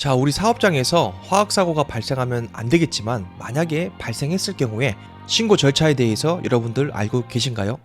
자, 우리 사업장에서 화학사고가 발생하면 안 되겠지만 만약에 발생했을 경우에 신고 절차에 대해서 여러분들 알고 계신가요?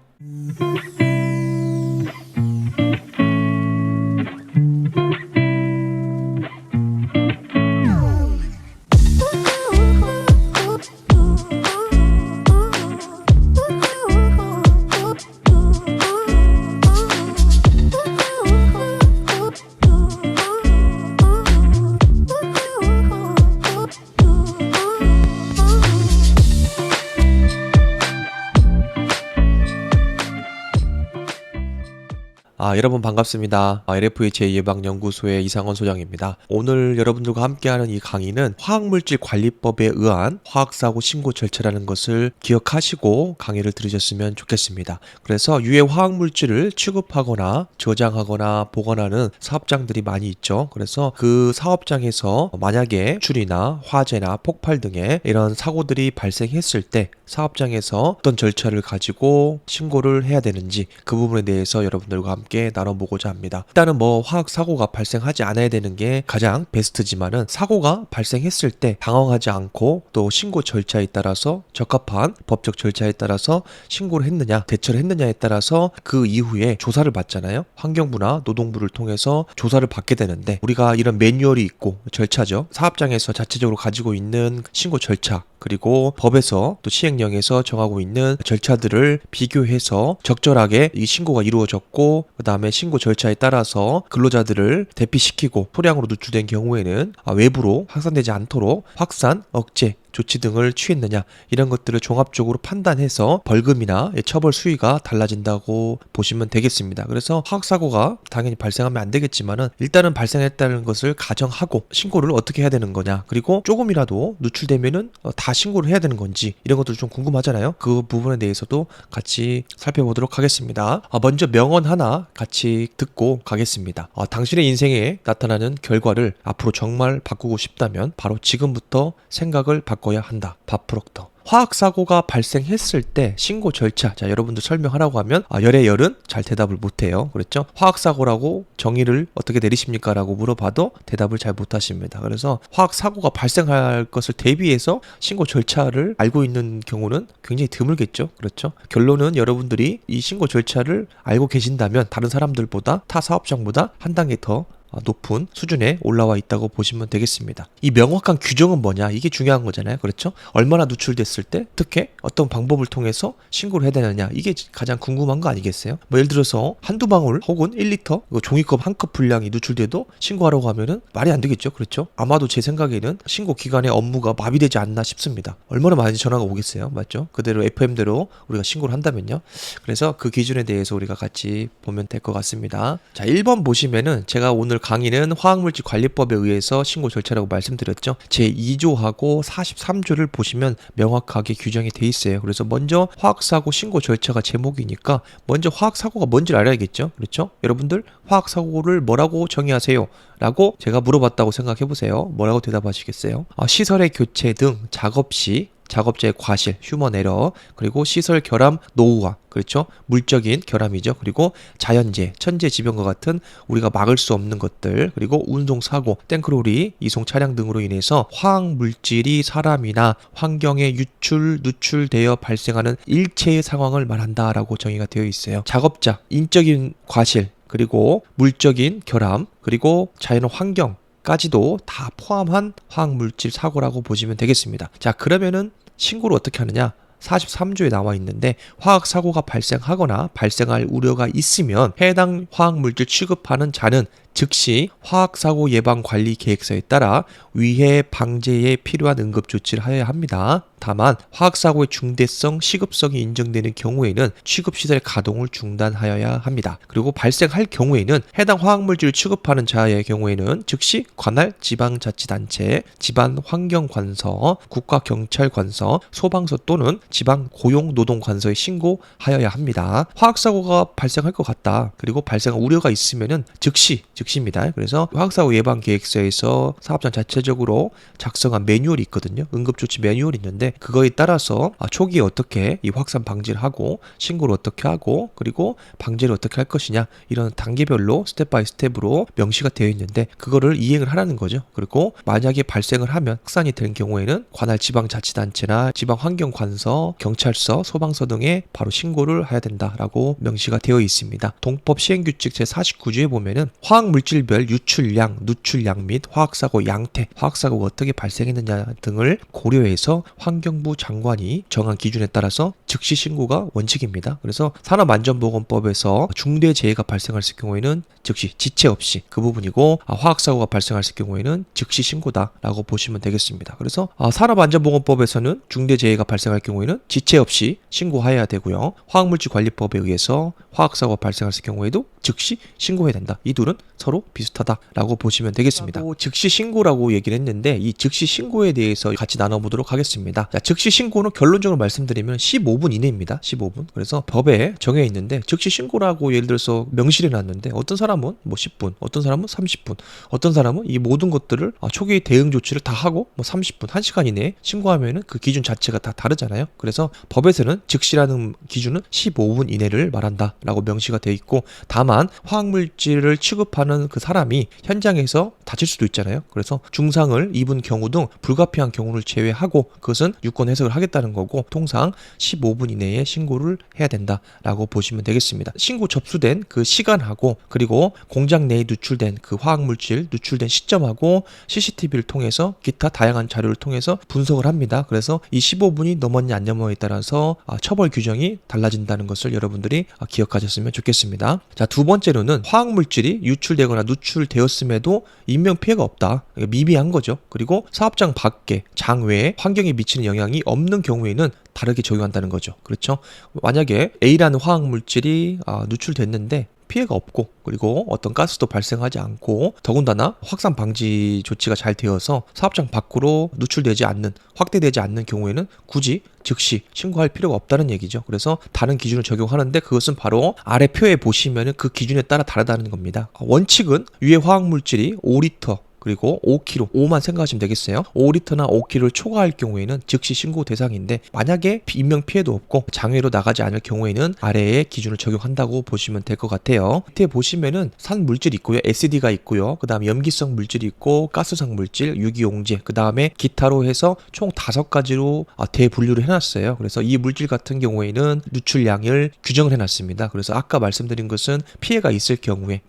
여러분 반갑습니다. LFH 예방연구소의 이상원 소장입니다. 오늘 여러분들과 함께하는 이 강의는 화학물질 관리법에 의한 화학사고 신고 절차라는 것을 기억하시고 강의를 들으셨으면 좋겠습니다. 그래서 유해 화학물질을 취급하거나 저장하거나 보관하는 사업장들이 많이 있죠. 그래서 그 사업장에서 만약에 출이나 화재나 폭발 등의 이런 사고들이 발생했을 때 사업장에서 어떤 절차를 가지고 신고를 해야 되는지 그 부분에 대해서 여러분들과 함께 나눠보고자 합니다. 일단은 화학 사고가 발생하지 않아야 되는 게 가장 베스트지만은 사고가 발생했을 때 당황하지 않고 또 신고 절차에 따라서 적합한 법적 절차에 따라서 신고를 했느냐 대처를 했느냐에 따라서 그 이후에 조사를 받잖아요. 환경부나 노동부를 통해서 조사를 받게 되는데 우리가 이런 매뉴얼이 있고 절차죠. 사업장에서 자체적으로 가지고 있는 신고 절차 그리고 법에서 또 시행령에서 정하고 있는 절차들을 비교해서 적절하게 이 신고가 이루어졌고 그 다음에 신고 절차에 따라서 근로자들을 대피시키고 소량으로 누출된 경우에는 외부로 확산되지 않도록 확산, 억제 조치 등을 취했느냐 이런 것들을 종합적으로 판단해서 벌금이나 처벌 수위가 달라진다고 보시면 되겠습니다. 그래서 화학사고가 당연히 발생하면 안 되겠지만은 일단은 발생했다는 것을 가정하고 신고를 어떻게 해야 되는 거냐 그리고 조금이라도 누출되면은 다 신고를 해야 되는 건지 이런 것들 좀 궁금하잖아요. 그 부분에 대해서도 같이 살펴보도록 하겠습니다. 먼저 명언 하나 같이 듣고 가겠습니다. 당신의 인생에 나타나는 결과를 앞으로 정말 바꾸고 싶다면 바로 지금부터 생각을 바꿔야 한다. 밥 프록터. 화학사고가 발생했을 때 신고 절차, 자 여러분들 설명하라고 하면 열의 열은 잘 대답을 못해요. 그렇죠? 화학사고라고 정의를 어떻게 내리십니까? 라고 물어봐도 대답을 잘 못하십니다. 그래서 화학사고가 발생할 것을 대비해서 신고 절차를 알고 있는 경우는 굉장히 드물겠죠. 그렇죠? 결론은 여러분들이 이 신고 절차를 알고 계신다면 다른 사람들보다 타 사업장보다 한 단계 더 높은 수준에 올라와 있다고 보시면 되겠습니다. 이 명확한 규정은 뭐냐 이게 중요한 거잖아요. 그렇죠? 얼마나 누출됐을 때 어떻게 어떤 방법을 통해서 신고를 해야 되느냐 이게 가장 궁금한 거 아니겠어요? 예를 들어서 한두 방울 혹은 1리터 종이컵 한 컵 분량이 누출돼도 신고하라고 하면은 말이 안 되겠죠. 그렇죠? 아마도 제 생각에는 신고 기관의 업무가 마비되지 않나 싶습니다. 얼마나 많이 전화가 오겠어요. 맞죠? 그대로 FM대로 우리가 신고를 한다면요. 그래서 그 기준에 대해서 우리가 같이 보면 될 것 같습니다. 자, 1번 보시면은 제가 오늘 강의는 화학물질 관리법에 의해서 신고 절차라고 말씀드렸죠. 제2조하고 43조를 보시면 명확하게 규정이 돼 있어요. 그래서 먼저 화학사고 신고 절차가 제목이니까 먼저 화학사고가 뭔지를 알아야겠죠. 그렇죠? 여러분들 화학사고를 뭐라고 정의하세요? 라고 제가 물어봤다고 생각해 보세요. 뭐라고 대답하시겠어요? 시설의 교체 등 작업 시 작업자의 과실, 휴먼 에러, 그리고 시설 결함, 노후화, 그렇죠? 물적인 결함이죠. 그리고 자연재해, 천재지변과 같은 우리가 막을 수 없는 것들, 그리고 운송사고, 탱크로리, 이송 차량 등으로 인해서 화학물질이 사람이나 환경에 누출되어 발생하는 일체의 상황을 말한다라고 정의가 되어 있어요. 작업자, 인적인 과실, 그리고 물적인 결함, 그리고 자연 환경, 까지도 다 포함한 화학물질 사고라고 보시면 되겠습니다. 자, 그러면은 신고를 어떻게 하느냐? 43조에 나와 있는데 화학사고가 발생하거나 발생할 우려가 있으면 해당 화학물질 취급하는 자는 즉시 화학사고 예방관리 계획서에 따라 위해 방제에 필요한 응급조치를 하여야 합니다. 다만 화학사고의 중대성, 시급성이 인정되는 경우에는 취급시설의 가동을 중단하여야 합니다. 그리고 발생할 경우에는 해당 화학물질을 취급하는 자의 경우에는 즉시 관할 지방자치단체, 지방환경관서, 국가경찰관서, 소방서 또는 지방고용노동관서에 신고하여야 합니다. 화학사고가 발생할 것 같다. 그리고 발생할 우려가 있으면은 즉시 즉시입니다. 그래서 화학사고 예방 계획서에서 사업장 자체적으로 작성한 매뉴얼이 있거든요. 응급조치 매뉴얼이 있는데 그거에 따라서 초기에 어떻게 이 확산 방지를 하고 신고를 어떻게 하고 그리고 방지를 어떻게 할 것이냐 이런 단계별로 스텝 바이 스텝으로 명시가 되어 있는데 그거를 이행을 하라는 거죠. 그리고 만약에 발생을 하면 확산이 된 경우에는 관할 지방자치단체나 지방환경관서, 경찰서, 소방서 등에 바로 신고를 해야 된다라고 명시가 되어 있습니다. 동법 시행규칙 제49조에 보면은 화학물질별 유출량, 누출량 및 화학사고 양태, 화학사고가 어떻게 발생했느냐 등을 고려해서 환경부 장관이 정한 기준에 따라서 즉시 신고가 원칙입니다. 그래서 산업안전보건법에서 중대재해가 발생할 경우에는 즉시 지체 없이 그 부분이고 화학사고가 발생할 경우에는 즉시 신고다라고 보시면 되겠습니다. 그래서 산업안전보건법에서는 중대재해가 발생할 경우에는 지체 없이 신고해야 되고요. 화학물질관리법에 의해서 화학사고가 발생할 경우에도 즉시 신고해야 된다. 이 둘은 서로 비슷하다라고 보시면 되겠습니다. 즉시 신고라고 얘기를 했는데 이 즉시 신고에 대해서 같이 나눠보도록 하겠습니다. 자, 즉시 신고는 결론적으로 말씀드리면 15분 이내입니다. 15분. 그래서 법에 정해 있는데 즉시 신고라고 예를 들어서 명시를 해놨는데 어떤 사람은 뭐 10분, 어떤 사람은 30분, 어떤 사람은 이 모든 것들을 초기 대응 조치를 다 하고 뭐 30분, 1시간 이내에 신고하면은 그 기준 자체가 다 다르잖아요. 그래서 법에서는 즉시라는 기준은 15분 이내를 말한다라고 명시가 되어 있고 다만 화학물질을 취급하는 그 사람이 현장에서 다칠 수도 있잖아요. 그래서 중상을 입은 경우 등 불가피한 경우를 제외하고 그것은 유권 해석을 하겠다는 거고 통상 15분 이내에 신고를 해야 된다라고 보시면 되겠습니다. 신고 접수된 그 시간하고 그리고 공장 내에 누출된 그 화학물질 누출된 시점하고 CCTV를 통해서 기타 다양한 자료를 통해서 분석을 합니다. 그래서 이 15분이 넘었냐 안 넘었냐에 따라서 처벌 규정이 달라진다는 것을 여러분들이 기억하셨으면 좋겠습니다. 자, 두 번째로는 화학물질이 유출되거나 누출되었음에도 인명피해가 없다. 미비한 거죠. 그리고 사업장 밖에 장외에 환경에 미치는 영향이 없는 경우에는 다르게 적용한다는 거죠. 그렇죠? 만약에 A라는 화학물질이 누출됐는데 피해가 없고 그리고 어떤 가스도 발생하지 않고 더군다나 확산 방지 조치가 잘 되어서 사업장 밖으로 누출되지 않는 확대되지 않는 경우에는 굳이 즉시 신고할 필요가 없다는 얘기죠. 그래서 다른 기준을 적용하는데 그것은 바로 아래 표에 보시면은 그 기준에 따라 다르다는 겁니다. 원칙은 유해 화학물질이 5리터 그리고 5kg, 5만 생각하시면 되겠어요. 5리터나 5kg를 초과할 경우에는 즉시 신고 대상인데 만약에 인명피해도 없고 장외로 나가지 않을 경우에는 아래의 기준을 적용한다고 보시면 될 것 같아요. 밑에 보시면은 산물질이 있고요. SD가 있고요. 그 다음에 염기성 물질이 있고 가스성 물질, 유기용제, 그 다음에 기타로 해서 총 5가지로 대분류를 해놨어요. 그래서 이 물질 같은 경우에는 누출량을 규정을 해놨습니다. 그래서 아까 말씀드린 것은 피해가 있을 경우에는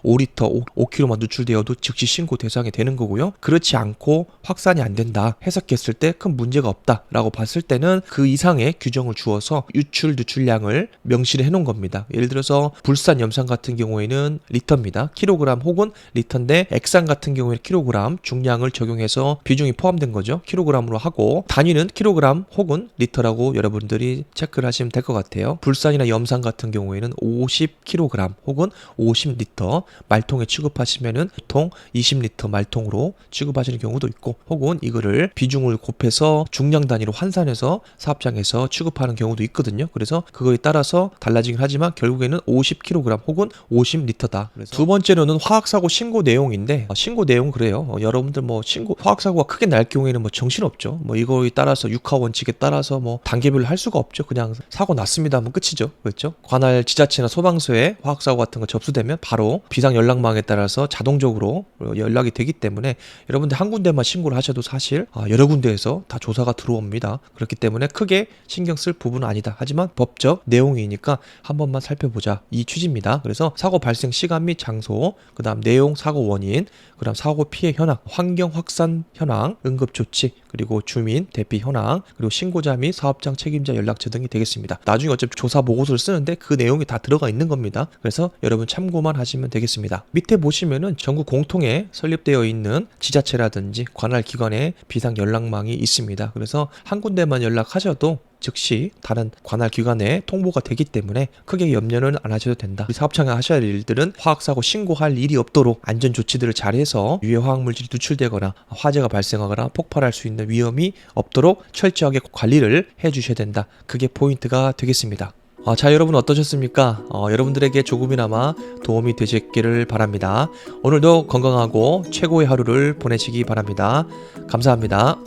5리터, 5kg만 누출되어도 즉시 신고 대상이 되는 거고요. 그렇지 않고 확산이 안 된다 해석했을 때 큰 문제가 없다라고 봤을 때는 그 이상의 규정을 주어서 유출 누출량을 명시를 해놓은 겁니다. 예를 들어서 불산 염산 같은 경우에는 리터입니다. 킬로그램 혹은 리터인데 액산 같은 경우에는 킬로그램 중량을 적용해서 비중이 포함된 거죠. 킬로그램으로 하고 단위는 킬로그램 혹은 리터라고 여러분들이 체크를 하시면 될 것 같아요. 불산이나 염산 같은 경우에는 50kg 혹은 50리터 말통에 취급하시면은 보통 20리터 말통으로 취급하시는 경우도 있고 혹은 이거를 비중을 곱해서 중량 단위로 환산해서 사업장에서 취급하는 경우도 있거든요. 그래서 그거에 따라서 달라지긴 하지만 결국에는 50kg 혹은 50리터다. 그래서 두 번째로는 화학사고 신고 내용인데 신고 내용은 그래요. 여러분들 화학사고가 크게 날 경우에는 정신없죠. 이거에 따라서 육하 원칙에 따라서 단계별로 할 수가 없죠. 그냥 사고 났습니다 하면 끝이죠. 그렇죠? 관할 지자체나 소방서에 화학사고 같은 거 접수되면 바로 비상 연락망에 따라서 자동적으로 연락이 되기 때문에 여러분들 한 군데만 신고를 하셔도 사실 여러 군데에서 다 조사가 들어옵니다. 그렇기 때문에 크게 신경 쓸 부분은 아니다. 하지만 법적 내용이니까 한 번만 살펴보자 이 취지입니다. 그래서 사고 발생 시간 및 장소, 그 다음 내용, 사고 원인, 그 다음 사고 피해 현황, 환경 확산 현황, 응급조치, 그리고 주민 대피 현황, 그리고 신고자 및 사업장 책임자 연락처 등이 되겠습니다. 나중에 어차피 조사 보고서를 쓰는데 그 내용이 다 들어가 있는 겁니다. 그래서 여러분 참고만 하시면 되겠습니다. 밑에 보시면은 전국 공통에 설립되어 있는 지자체라든지 관할 기관의 비상 연락망이 있습니다. 그래서 한 군데만 연락하셔도 즉시 다른 관할 기관에 통보가 되기 때문에 크게 염려는 안 하셔도 된다. 우리 사업장에 하셔야 할 일들은 화학사고 신고할 일이 없도록 안전조치들을 잘해서 유해 화학물질이 누출되거나 화재가 발생하거나 폭발할 수 있는 위험이 없도록 철저하게 관리를 해주셔야 된다. 그게 포인트가 되겠습니다. 자, 여러분 어떠셨습니까? 여러분들에게 조금이나마 도움이 되셨기를 바랍니다. 오늘도 건강하고 최고의 하루를 보내시기 바랍니다. 감사합니다.